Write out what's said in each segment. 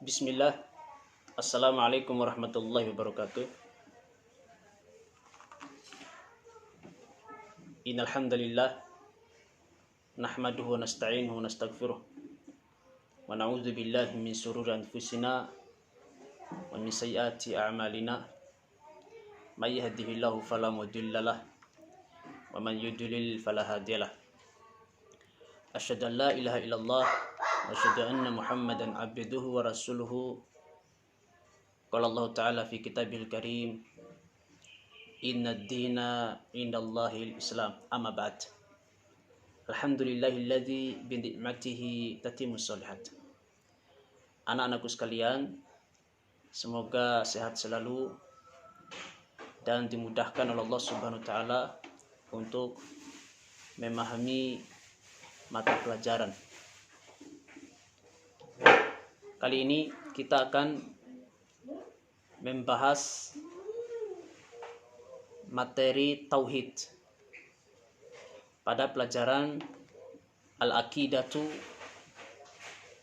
Bismillah. Assalamualaikum warahmatullahi wabarakatuh. Innal hamdalillah nahmaduhu wa nasta'inuhu wa nastaghfiruh wa na'udzu billahi min shururi anfusina wa min sayyiati a'malina. May yahdihillahu fala mudhillalah wa man yudlil fala hadiyalah. Asyhadu an la ilaha illallah wa asyhadu anna Muhammadan abduhu wa rasuluhu. Qala Allah Ta'ala fi kitabihil karim, inna ad-dina indallahil Islam, amma ba'd. Alhamdulillahilladzi bi ni'matihi tatimmus shalihat. Anak-anakku sekalian, semoga sehat selalu dan dimudahkan oleh Allah Subhanahu wa taala untuk memahami mata pelajaran. Kali ini kita akan membahas materi tauhid pada pelajaran al-aqidatu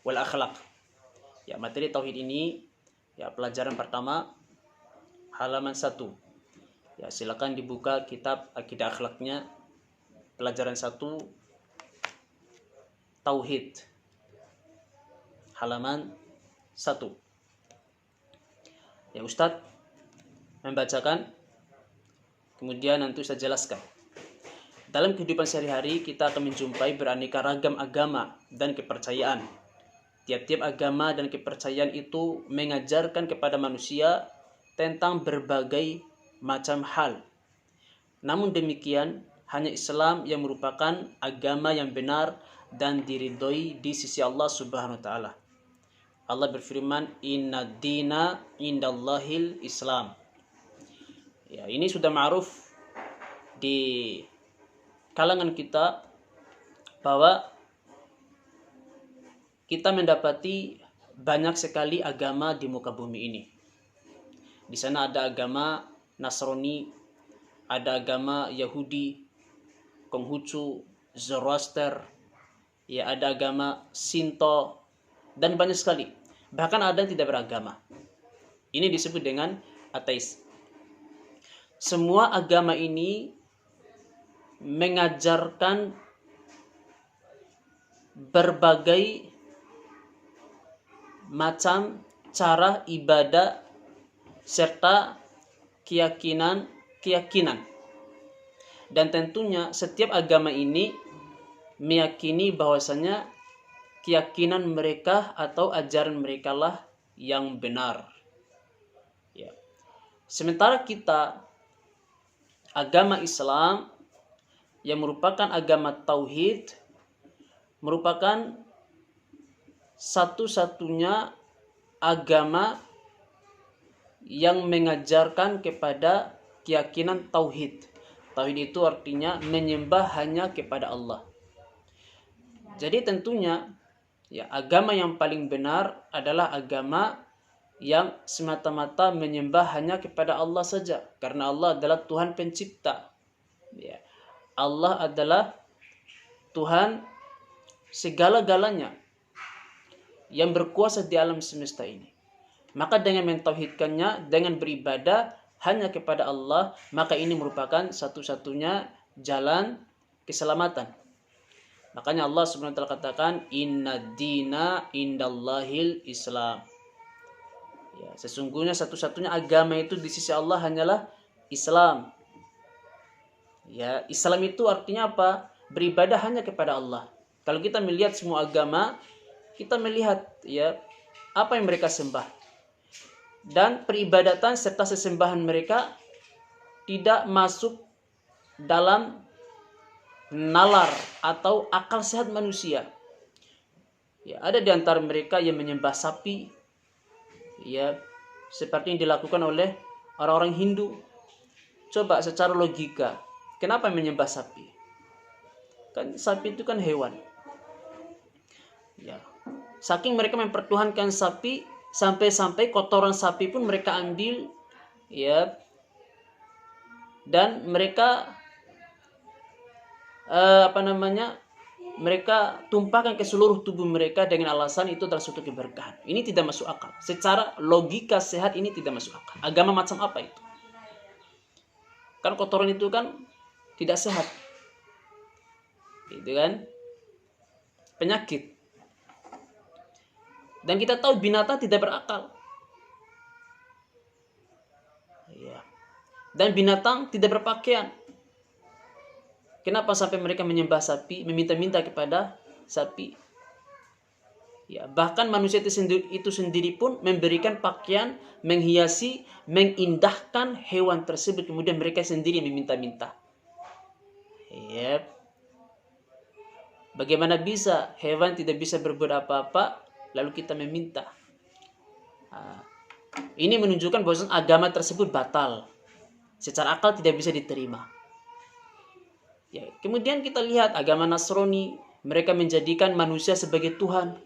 wal akhlaq. Ya, materi tauhid ini ya pelajaran pertama halaman 1. Ya, silakan dibuka kitab akidah akhlaknya pelajaran 1 tauhid halaman 1. Ya, Ustadz membacakan, kemudian nanti saya jelaskan. Dalam kehidupan sehari-hari kita akan menjumpai beraneka ragam agama dan kepercayaan. Tiap-tiap agama dan kepercayaan itu mengajarkan kepada manusia tentang berbagai macam hal. Namun demikian, hanya Islam yang merupakan agama yang benar dan diridhoi di sisi Allah Subhanahu wa taala. Allah berfirman, inna dina indallahil Islam. Ya, ini sudah ma'ruf di kalangan kita bahwa kita mendapati banyak sekali agama di muka bumi ini. Di sana ada agama Nasrani, ada agama Yahudi, Konghucu, Zoroaster, ya ada agama Shinto, dan banyak sekali. Bahkan ada yang tidak beragama. Ini disebut dengan ateis. Semua agama ini mengajarkan berbagai macam cara ibadah serta keyakinan. Dan tentunya setiap agama ini meyakini bahwasanya keyakinan mereka atau ajaran mereka lah yang benar. Ya. Sementara kita agama Islam yang merupakan agama tauhid merupakan satu-satunya agama yang mengajarkan kepada keyakinan tauhid. Tauhid itu artinya menyembah hanya kepada Allah. Jadi tentunya ya, agama yang paling benar adalah agama yang semata-mata menyembah hanya kepada Allah saja, karena Allah adalah Tuhan pencipta. Ya. Allah adalah Tuhan segala-galanya yang berkuasa di alam semesta ini. Maka dengan mentauhidkannya, dengan beribadah hanya kepada Allah, maka ini merupakan satu-satunya jalan keselamatan. Makanya Allah Subhanahu wa taala katakan inna dina indallahil Islam. Ya, sesungguhnya satu-satunya agama itu di sisi Allah hanyalah Islam. Ya, Islam itu artinya apa? Beribadah hanya kepada Allah. Kalau kita melihat semua agama, kita melihat ya apa yang mereka sembah. Dan peribadatan serta sesembahan mereka tidak masuk dalam nalar atau akal sehat manusia. Ya, ada di antara mereka yang menyembah sapi, ya, seperti yang dilakukan oleh orang-orang Hindu. Coba secara logika, kenapa menyembah sapi? Kan sapi itu kan hewan. Ya, saking mereka mempertuhankan sapi, sampai-sampai kotoran sapi pun mereka ambil, ya, dan mereka mereka tumpahkan ke seluruh tubuh mereka dengan alasan itu adalah suatu keberkahan. Ini tidak masuk akal. Secara logika sehat ini tidak masuk akal. Agama macam apa itu? Kan kotoran itu kan tidak sehat. Gitu kan? Penyakit. Dan kita tahu binatang tidak berakal. Ya. Dan binatang tidak berpakaian. Kenapa sampai mereka menyembah sapi, meminta-minta kepada sapi? Ya, bahkan manusia itu sendiri pun memberikan pakaian, menghiasi, mengindahkan hewan tersebut. Kemudian mereka sendiri meminta-minta. Ya. Bagaimana bisa hewan tidak bisa berbuat apa-apa, lalu kita meminta? Ini menunjukkan bahwa agama tersebut batal. Secara akal tidak bisa diterima. Ya, kemudian kita lihat agama Nasrani, mereka menjadikan manusia sebagai Tuhan.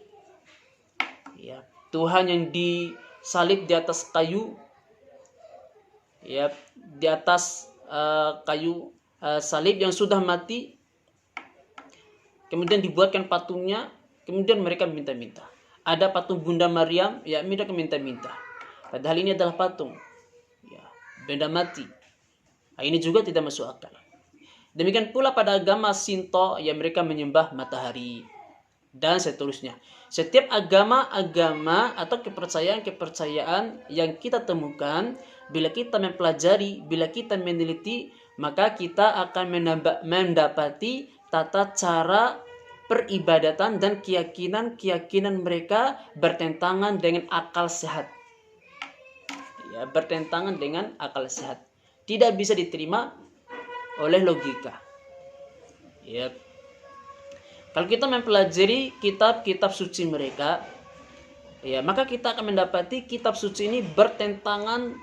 Ya, Tuhan yang disalib di atas kayu, ya, di atas kayu salib yang sudah mati. Kemudian dibuatkan patungnya, kemudian mereka minta-minta. Ada patung Bunda Maryam, ya mereka minta-minta. Padahal ini adalah patung, ya, benda mati. Nah, ini juga tidak masuk akal. Demikian pula pada agama Shinto, ya mereka menyembah matahari dan seterusnya. Setiap agama-agama atau kepercayaan-kepercayaan yang kita temukan, bila kita mempelajari, bila kita meneliti, maka kita akan mendapati tata cara peribadatan dan keyakinan mereka bertentangan dengan akal sehat. Ya, bertentangan dengan akal sehat. Tidak bisa diterima oleh logika. Ya. Kalau kita mempelajari kitab-kitab suci mereka, ya, maka kita akan mendapati kitab suci ini bertentangan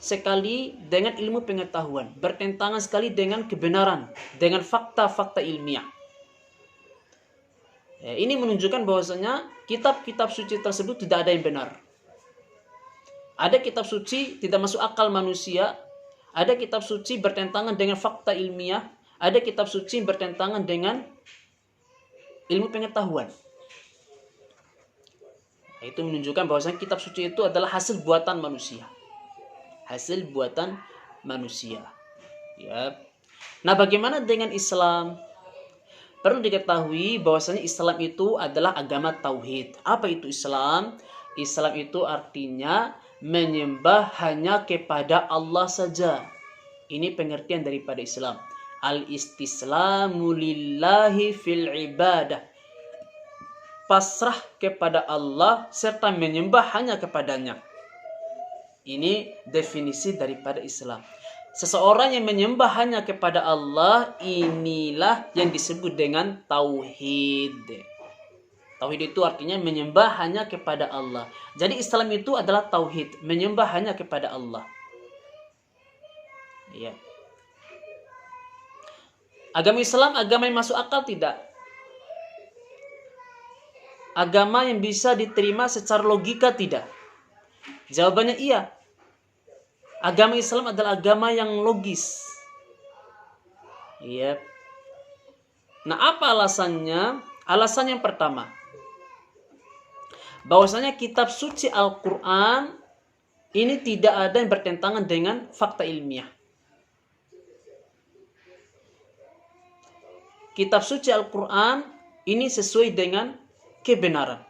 sekali dengan ilmu pengetahuan, bertentangan sekali dengan kebenaran, dengan fakta-fakta ilmiah. Ya, ini menunjukkan bahwasanya kitab-kitab suci tersebut tidak ada yang benar. Ada kitab suci tidak masuk akal manusia, ada kitab suci bertentangan dengan fakta ilmiah, ada kitab suci bertentangan dengan ilmu pengetahuan. Itu menunjukkan bahwasanya kitab suci itu adalah hasil buatan manusia. Hasil buatan manusia. Ya. Nah, bagaimana dengan Islam? Perlu diketahui bahwasanya Islam itu adalah agama tauhid. Apa itu Islam? Islam itu artinya menyembah hanya kepada Allah saja. Ini pengertian daripada Islam. Al-istislamu lillahi fil ibadah. Pasrah kepada Allah serta menyembah hanya kepadanya. Ini definisi daripada Islam. Seseorang yang menyembah hanya kepada Allah, inilah yang disebut dengan tauhid. Tauhid itu artinya menyembah hanya kepada Allah. Jadi Islam itu adalah tauhid, menyembah hanya kepada Allah. Ya. Agama Islam agama yang masuk akal tidak? Agama yang bisa diterima secara logika tidak? Jawabannya iya. Agama Islam adalah agama yang logis. Iya. Nah, apa alasannya? Alasan yang pertama, bahwasanya kitab suci Al-Quran ini tidak ada yang bertentangan dengan fakta ilmiah. Kitab suci Al-Quran ini sesuai dengan kebenaran.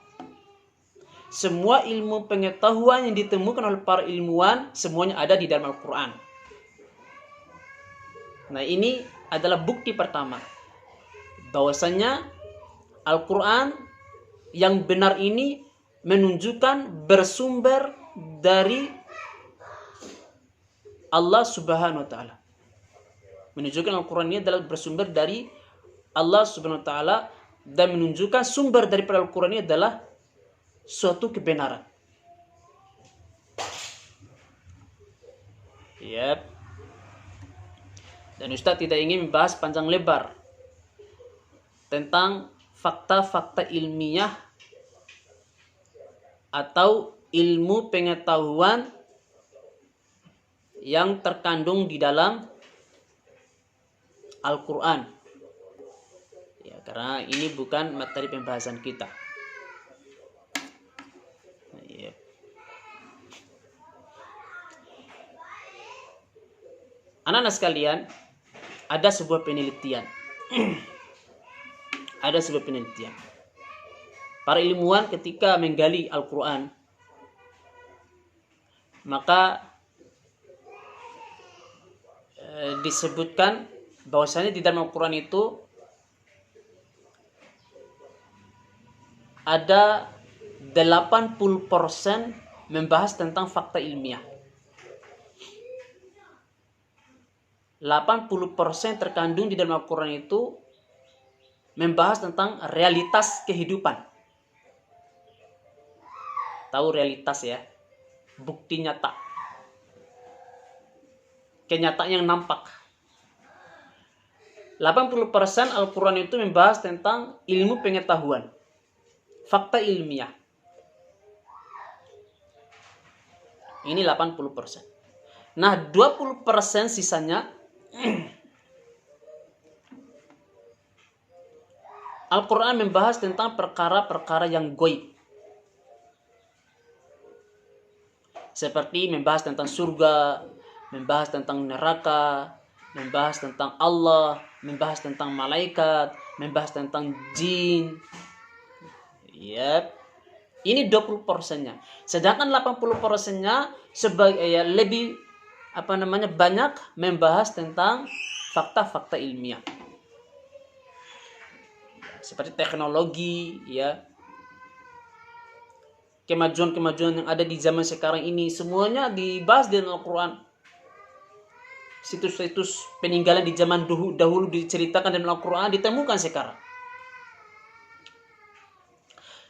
Semua ilmu pengetahuan yang ditemukan oleh para ilmuwan semuanya ada di dalam Al-Quran. Nah, ini adalah bukti pertama bahwasanya Al-Quran yang benar ini menunjukkan bersumber dari Allah Subhanahu wa taala. Menunjukkan Al-Quran ini adalah bersumber dari Allah Subhanahu wa taala dan menunjukkan sumber daripada Al-Quran ini adalah suatu kebenaran. Yep. Dan Ustaz tidak ingin membahas panjang lebar tentang fakta-fakta ilmiah atau ilmu pengetahuan yang terkandung di dalam Al-Quran. Ya, karena ini bukan materi pembahasan kita. Yep. Anak-anak sekalian, ada sebuah penelitian. Ada sebuah penelitian. Para ilmuwan ketika menggali Al-Quran, maka disebutkan bahwasanya di dalam Al-Quran itu ada 80% membahas tentang fakta ilmiah. 80% terkandung di dalam Al-Quran itu membahas tentang realitas kehidupan. Tahu realitas ya? Bukti nyata. Kenyataan yang nampak. 80% Al-Quran itu membahas tentang ilmu pengetahuan. Fakta ilmiah. Ini 80%. Nah, 20% sisanya Al-Quran membahas tentang perkara-perkara yang gaib. Seperti membahas tentang surga, membahas tentang neraka, membahas tentang Allah, membahas tentang malaikat, membahas tentang jin. Yep. Ini 20%-nya. Sedangkan 80%-nya sebagai lebih banyak membahas tentang fakta-fakta ilmiah. Seperti teknologi, ya. Kemajuan-kemajuan yang ada di zaman sekarang ini semuanya dibahas di dalam Al-Quran. Situs-situs peninggalan di zaman dahulu diceritakan dalam Al-Quran ditemukan sekarang.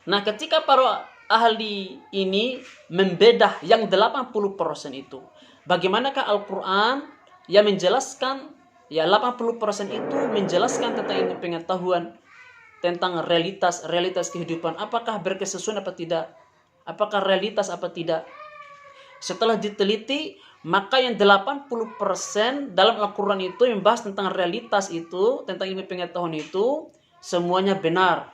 Nah, ketika para ahli ini membedah yang 80% itu, bagaimanakah Al-Quran yang menjelaskan 80% itu menjelaskan tentang ilmu pengetahuan, tentang realitas kehidupan, apakah berkesesuaian apa tidak, apakah realitas apa tidak. Setelah diteliti, maka yang 80% dalam Al-Quran itu yang membahas tentang realitas itu, tentang ilmu pengetahuan itu, semuanya benar.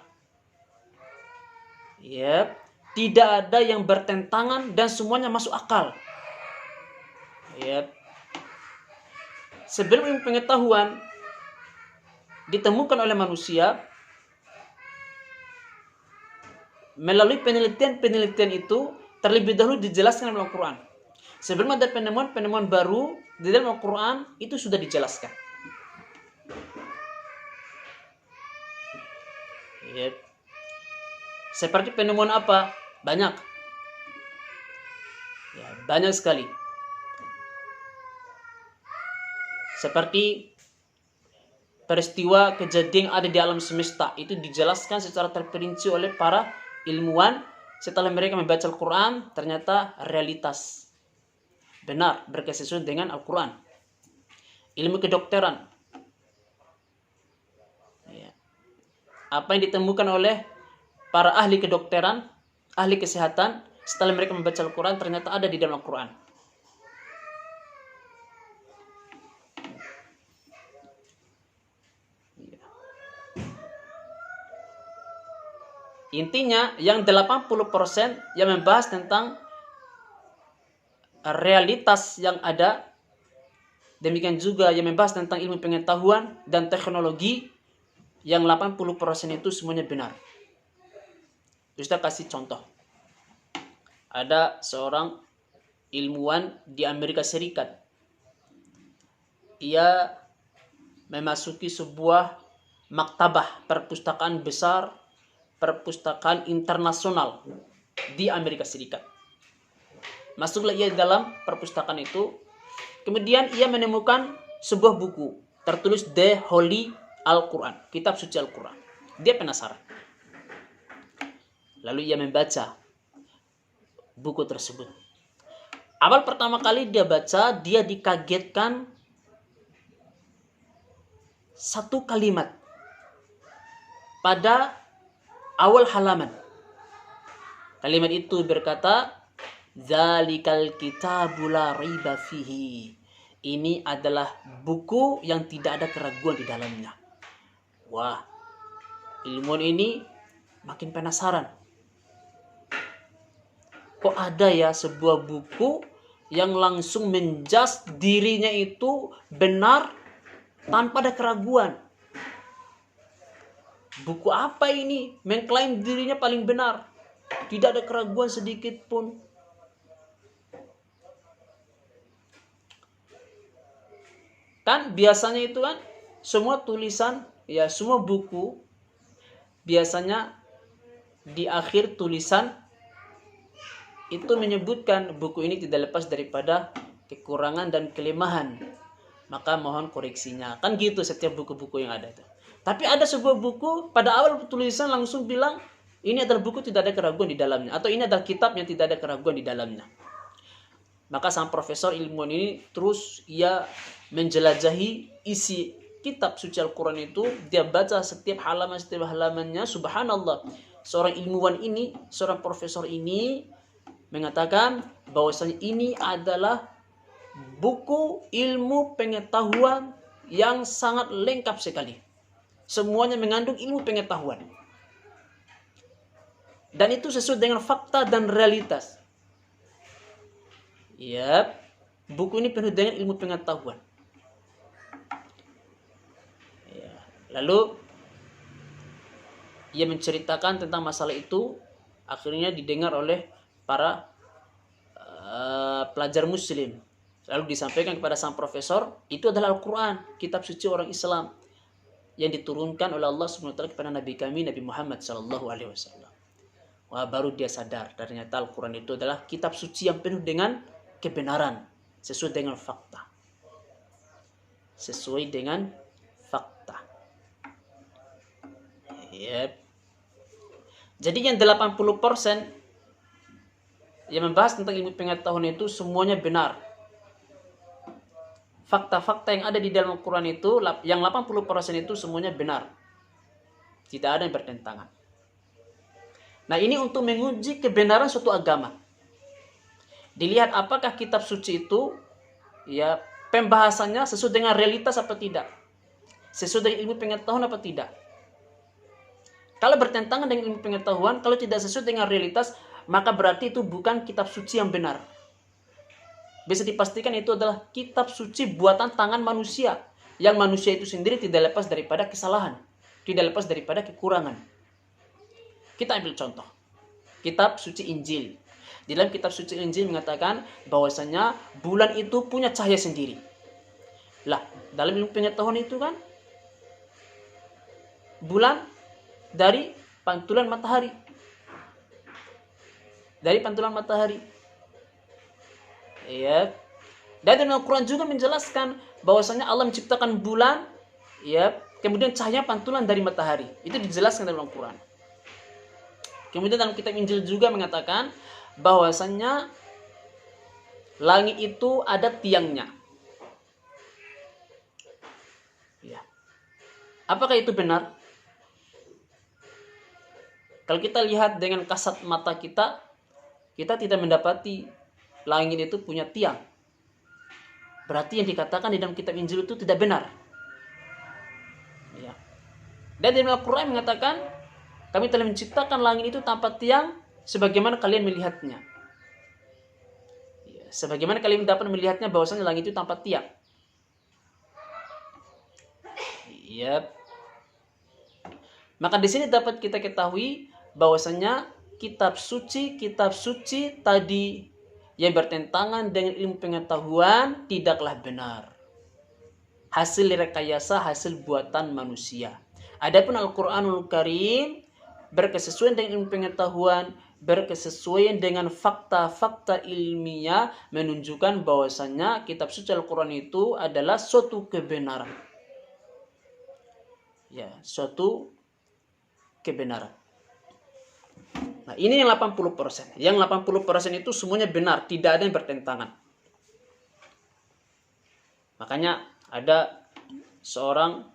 Yep. Tidak ada yang bertentangan dan semuanya masuk akal. Yep. Sebelum ilmu pengetahuan ditemukan oleh manusia, melalui penelitian itu terlebih dahulu dijelaskan dalam Al-Quran. Sebelum ada penemuan baru di dalam Al-Quran itu sudah dijelaskan. Yep. Seperti penemuan apa? Banyak. Ya, banyak sekali. Seperti peristiwa kejadian ada di alam semesta itu dijelaskan secara terperinci oleh para ilmuwan. Setelah mereka membaca Al-Quran, ternyata realitas benar berkesesuaian dengan Al-Quran. Ilmu kedokteran, ya. Apa yang ditemukan oleh para ahli kedokteran, ahli kesehatan, setelah mereka membaca Al-Quran, ternyata ada di dalam Al-Quran. Intinya yang 80% yang membahas tentang realitas yang ada, demikian juga yang membahas tentang ilmu pengetahuan dan teknologi, yang 80% itu semuanya benar. Ustaz kasih contoh. Ada seorang ilmuwan di Amerika Serikat. Ia memasuki sebuah maktabah perpustakaan besar, perpustakaan internasional di Amerika Serikat. Masuklah ia dalam perpustakaan itu. Kemudian ia menemukan sebuah buku tertulis The Holy Al-Quran, kitab suci Al-Quran. Dia penasaran. Lalu ia membaca buku tersebut. Awal pertama kali dia baca, dia dikagetkan satu kalimat pada awal halaman. Kalimat itu berkata, "Dzalikal kitabul la raiba fihi." Ini adalah buku yang tidak ada keraguan di dalamnya. Wah, ilmuwan ini makin penasaran. Kok ada ya sebuah buku yang langsung menjudge dirinya itu benar tanpa ada keraguan. Buku apa ini? Mengklaim dirinya paling benar. Tidak ada keraguan sedikit pun. Kan biasanya itu kan semua tulisan, ya semua buku biasanya di akhir tulisan itu menyebutkan buku ini tidak lepas daripada kekurangan dan kelemahan. Maka mohon koreksinya. Kan gitu setiap buku-buku yang ada itu. Tapi ada sebuah buku pada awal tulisan langsung bilang ini adalah buku tidak ada keraguan di dalamnya, atau ini adalah kitab yang tidak ada keraguan di dalamnya. Maka sang profesor ilmuwan ini terus ia menjelajahi isi kitab suci Al-Quran itu. Dia baca setiap halamannya. Subhanallah, seorang ilmuwan ini, seorang profesor ini mengatakan bahwasanya ini adalah buku ilmu pengetahuan yang sangat lengkap sekali. Semuanya mengandung ilmu pengetahuan. Dan itu sesuai dengan fakta dan realitas. Ya, buku ini penuh dengan ilmu pengetahuan. Ya, lalu ia menceritakan tentang masalah itu, akhirnya didengar oleh para pelajar muslim. Lalu disampaikan kepada sang profesor, itu adalah Al-Quran, kitab suci orang Islam yang diturunkan oleh Allah SWT kepada Nabi kami, Nabi Muhammad SAW. Wah, baru dia sadar ternyata Al-Quran itu adalah kitab suci yang penuh dengan kebenaran, sesuai dengan fakta. Sesuai dengan fakta. Yep. Jadi yang 80% yang membahas tentang ilmu pengetahuan itu semuanya benar. Fakta-fakta yang ada di dalam Al-Quran itu, yang 80% itu semuanya benar. Tidak ada yang bertentangan. Nah, ini untuk menguji kebenaran suatu agama. Dilihat apakah kitab suci itu ya pembahasannya sesuai dengan realitas apa tidak. Sesuai dengan ilmu pengetahuan apa tidak. Kalau bertentangan dengan ilmu pengetahuan, kalau tidak sesuai dengan realitas, maka berarti itu bukan kitab suci yang benar. Bisa dipastikan itu adalah kitab suci buatan tangan manusia. Yang manusia itu sendiri tidak lepas daripada kesalahan. Tidak lepas daripada kekurangan. Kita ambil contoh. Kitab suci Injil. Di dalam kitab suci Injil mengatakan bahwasanya bulan itu punya cahaya sendiri. Lah, dalam ilmu pengetahuan itu kan bulan dari pantulan matahari. Dari pantulan matahari. Ya. Dan dalam Al-Quran juga menjelaskan bahwasanya Allah menciptakan bulan, ya, kemudian cahaya pantulan dari matahari. Itu dijelaskan dalam Al-Quran. Kemudian dalam kitab Injil juga mengatakan bahwasanya langit itu ada tiangnya. Ya. Apakah itu benar? Kalau kita lihat dengan kasat mata kita, kita tidak mendapati langit itu punya tiang. Berarti yang dikatakan di dalam kitab Injil itu tidak benar. Ya. Dan di dalam Al-Quran mengatakan, kami telah menciptakan langit itu tanpa tiang, sebagaimana kalian melihatnya. Ya, sebagaimana kalian dapat melihatnya bahwasanya langit itu tanpa tiang. Ya. Maka di sini dapat kita ketahui bahwasanya kitab suci tadi yang bertentangan dengan ilmu pengetahuan tidaklah benar. Hasil rekayasa, hasil buatan manusia. Adapun Al-Qur'anul Karim berkesesuaian dengan ilmu pengetahuan, berkesesuaian dengan fakta-fakta ilmiah, menunjukkan bahwasanya kitab suci Al-Quran itu adalah suatu kebenaran. Ya, suatu kebenaran. Nah, ini yang 80%. Yang 80% itu semuanya benar, tidak ada yang bertentangan. Makanya ada seorang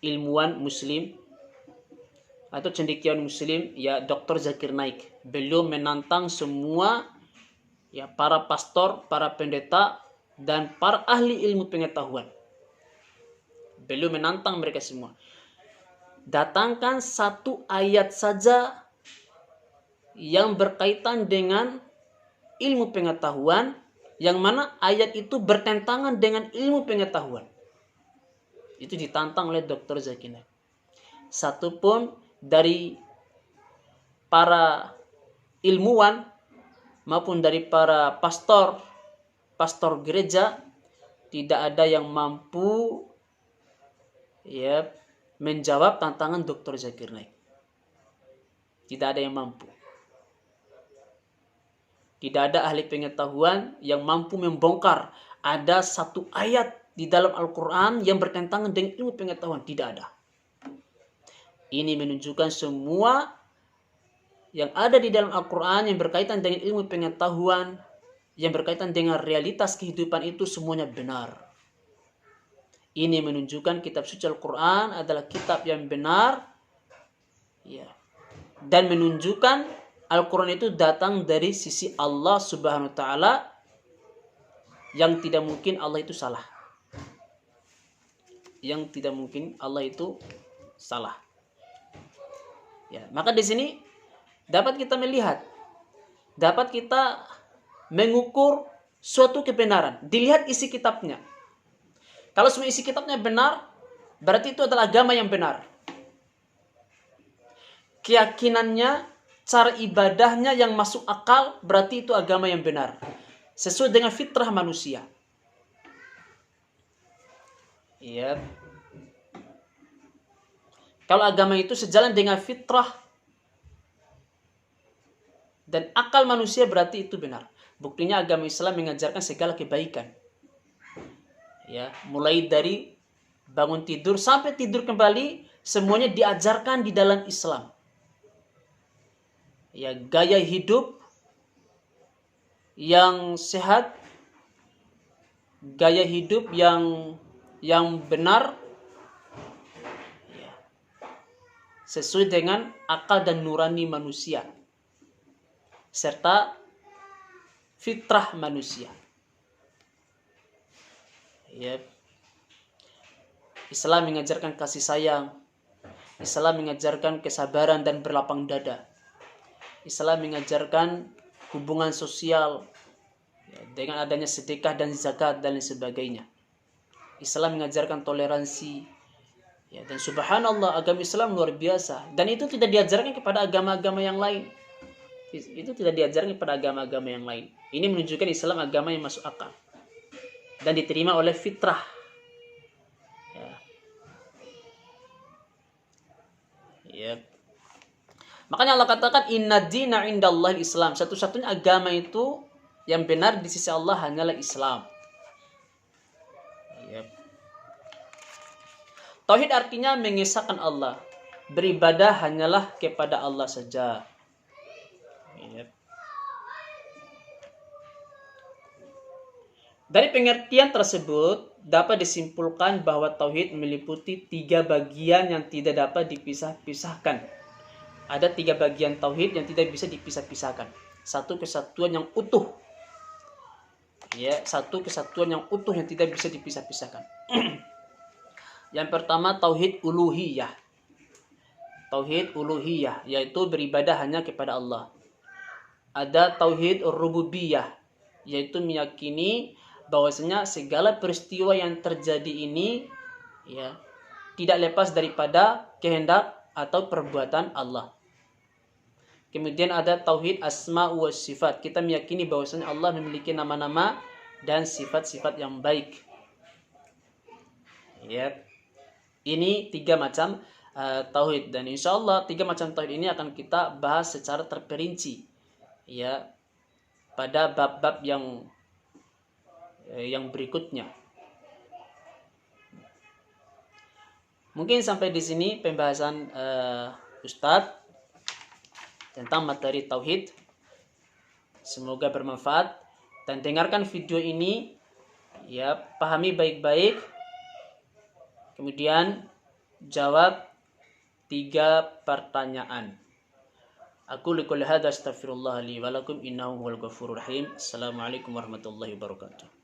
ilmuwan muslim atau cendekiawan muslim, ya, Dr. Zakir Naik. Beliau menantang semua ya para pastor, para pendeta dan para ahli ilmu pengetahuan. Beliau menantang mereka semua. datangkan satu ayat saja yang berkaitan dengan ilmu pengetahuan, yang mana ayat itu bertentangan dengan ilmu pengetahuan. Itu ditantang oleh Dr. Zakir Naik. Satu pun dari para ilmuwan maupun dari para pastor gereja tidak ada yang mampu menjawab tantangan Dr. Zakir Naik. Tidak ada yang mampu. Tidak ada ahli pengetahuan yang mampu membongkar ada satu ayat di dalam Al-Quran yang bertentangan dengan ilmu pengetahuan. Tidak ada. Ini menunjukkan semua yang ada di dalam Al-Quran yang berkaitan dengan ilmu pengetahuan, yang berkaitan dengan realitas kehidupan itu semuanya benar. Ini menunjukkan kitab suci Al-Quran adalah kitab yang benar, dan menunjukkan Al-Quran itu datang dari sisi Allah Subhanahu wa Ta'ala, yang tidak mungkin Allah itu salah. Yang tidak mungkin Allah itu salah. Maka di sini dapat kita melihat, dapat kita mengukur suatu kebenaran. Dilihat isi kitabnya. Kalau semua isi kitabnya benar, berarti itu adalah agama yang benar. Keyakinannya, cara ibadahnya yang masuk akal, berarti itu agama yang benar. Sesuai dengan fitrah manusia. Kalau agama itu sejalan dengan fitrah dan akal manusia, berarti itu benar. Buktinya agama Islam mengajarkan segala kebaikan. Mulai dari bangun tidur sampai tidur kembali, semuanya diajarkan di dalam Islam. Gaya hidup yang sehat, gaya hidup yang benar, sesuai dengan akal dan nurani manusia serta fitrah manusia. Islam mengajarkan kasih sayang. Islam mengajarkan kesabaran dan berlapang dada. Islam mengajarkan hubungan sosial dengan adanya sedekah dan zakat dan lain sebagainya. Islam mengajarkan toleransi. Dan subhanallah, agama Islam luar biasa. Dan itu tidak diajarkan kepada agama-agama yang lain. Itu tidak diajarkan kepada agama-agama yang lain. Ini menunjukkan Islam agama yang masuk akal dan diterima oleh fitrah. Makanya Allah katakan inna dina indallahi Islam. Satu-satunya agama itu yang benar di sisi Allah hanyalah Islam. Tauhid artinya mengesahkan Allah. Beribadah hanyalah kepada Allah saja. Dari pengertian tersebut dapat disimpulkan bahwa tauhid meliputi 3 bagian yang tidak dapat dipisah-pisahkan. Ada 3 bagian tauhid yang tidak bisa dipisah-pisahkan. Satu kesatuan yang utuh. Satu kesatuan yang utuh yang tidak bisa dipisah-pisahkan. Yang pertama tauhid uluhiyah. Tauhid uluhiyah yaitu beribadah hanya kepada Allah. Ada tauhid rububiyah yaitu meyakini bahwasanya segala peristiwa yang terjadi ini tidak lepas daripada kehendak atau perbuatan Allah. Kemudian ada tauhid asma wa sifat. Kita meyakini bahwasanya Allah memiliki nama-nama dan sifat-sifat yang baik. Ini 3 macam tauhid, dan insyaallah 3 macam tauhid ini akan kita bahas secara terperinci pada bab-bab yang berikutnya. Mungkin sampai di sini pembahasan Ustadz tentang materi tauhid. Semoga bermanfaat dan dengarkan video ini, pahami baik-baik. Kemudian jawab 3 pertanyaan. Aku liqul hadza astaghfirullah li wa lakum innahu huwal ghafurur rahim. Assalamualaikum warahmatullahi wabarakatuh.